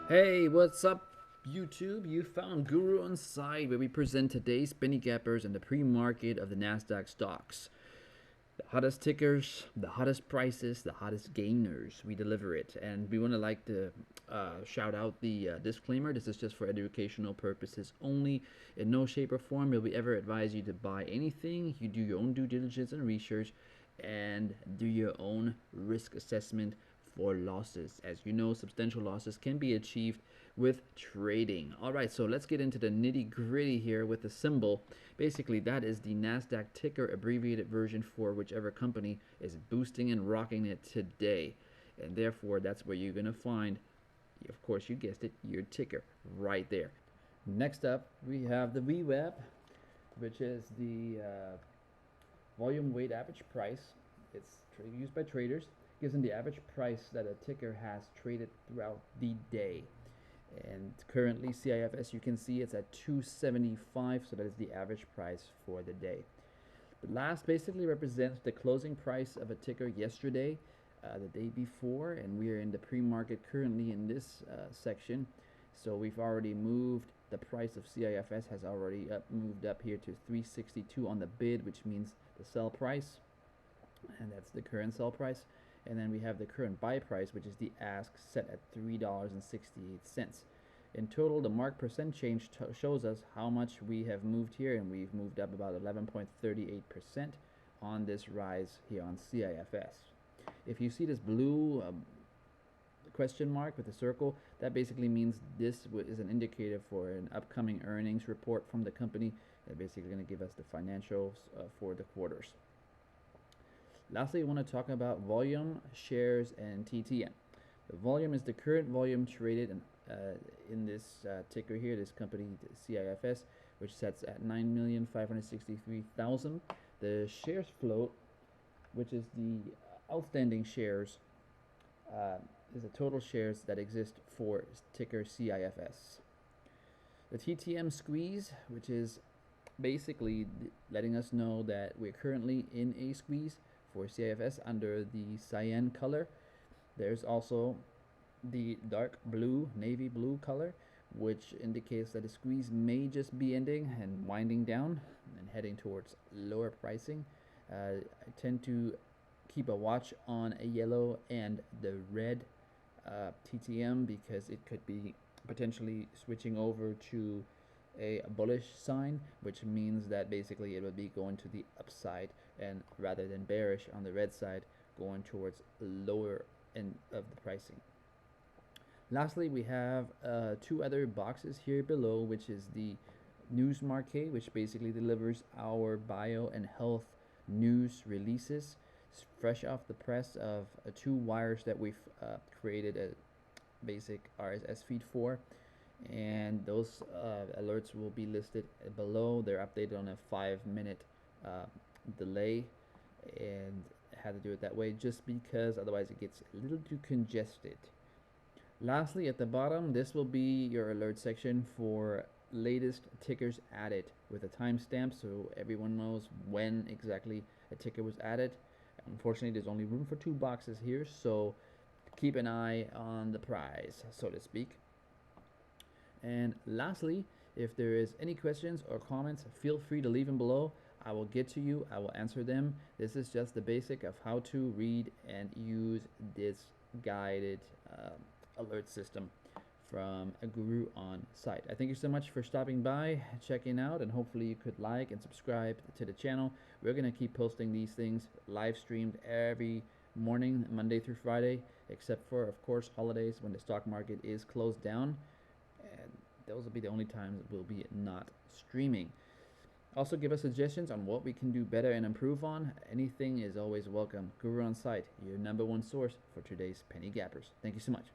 Hey, what's up, YouTube? You found Guru on Site, where we present today's penny gappers and the pre-market of the Nasdaq stocks. The hottest tickers, the hottest prices, the hottest gainers. We deliver it, and we want to shout out the disclaimer. This is just for educational purposes only. In no shape or form will we ever advise you to buy anything. You do your own due diligence and research, and do your own risk assessment for losses. As you know, substantial losses can be achieved with trading. All right, so let's get into the nitty gritty here with the symbol. Basically, that is the NASDAQ ticker abbreviated version for whichever company is boosting and rocking it today. And therefore, that's where you're going to find, of course, you guessed it, your ticker right there. Next up, we have the VWAP, which is the volume weight average price. It's used by traders. Gives them the average price that a ticker has traded throughout the day. And currently CIFS, you can see it's at 275, so that is the average price for the day. The last basically represents the closing price of a ticker yesterday, the day before, and we are in the pre-market currently in this section. So we've already moved, the price of CIFS has already moved up here to 362 on the bid, which means the sell price, and that's the current sell price. And then we have the current buy price, which is the ask, set at $3.68. In total, the mark percent change shows us how much we have moved here, and we've moved up about 11.38% on this rise here on CIFS. If you see this blue question mark with a circle, that basically means this is an indicator for an upcoming earnings report from the company. They're basically going to give us the financials for the quarters. Lastly, I want to talk about volume, shares, and TTM. The volume is the current volume traded in this ticker here, this company, CIFS, which sets at 9,563,000. The shares float, which is the outstanding shares, is the total shares that exist for ticker CIFS. The TTM squeeze, which is basically letting us know that we're currently in a squeeze for CIFS under the cyan color. There's also the dark blue, navy blue color, which indicates that the squeeze may just be ending and winding down and heading towards lower pricing. I tend to keep a watch on a yellow and the red TTM, because it could be potentially switching over to a bullish sign, which means that basically it would be going to the upside, and rather than bearish on the red side, going towards lower end of the pricing. Lastly, we have two other boxes here below, which is the news marquee, which basically delivers our bio and health news releases fresh off the press of two wires that we've created a basic RSS feed for, and those alerts will be listed below. They're updated on a 5-minute delay, and I had to do it that way just because otherwise it gets a little too congested. Lastly, at the bottom, this will be your alert section for latest tickers added with a timestamp, so everyone knows when exactly a ticker was added. Unfortunately, there's only room for 2 boxes here, so keep an eye on the prize, so to speak. And lastly, if there is any questions or comments, feel free to leave them below. I will get to you. I will answer them. This is just the basic of how to read and use this guided alert system from a guru on site. I thank you so much for stopping by, checking out, and hopefully you could like and subscribe to the channel. We're going to keep posting these things live streamed every morning, Monday through Friday, except for, of course, holidays when the stock market is closed down. And those will be the only times we'll be not streaming. Also, give us suggestions on what we can do better and improve on. Anything is always welcome. Guru on Site, your #1 source for today's penny gappers. Thank you so much.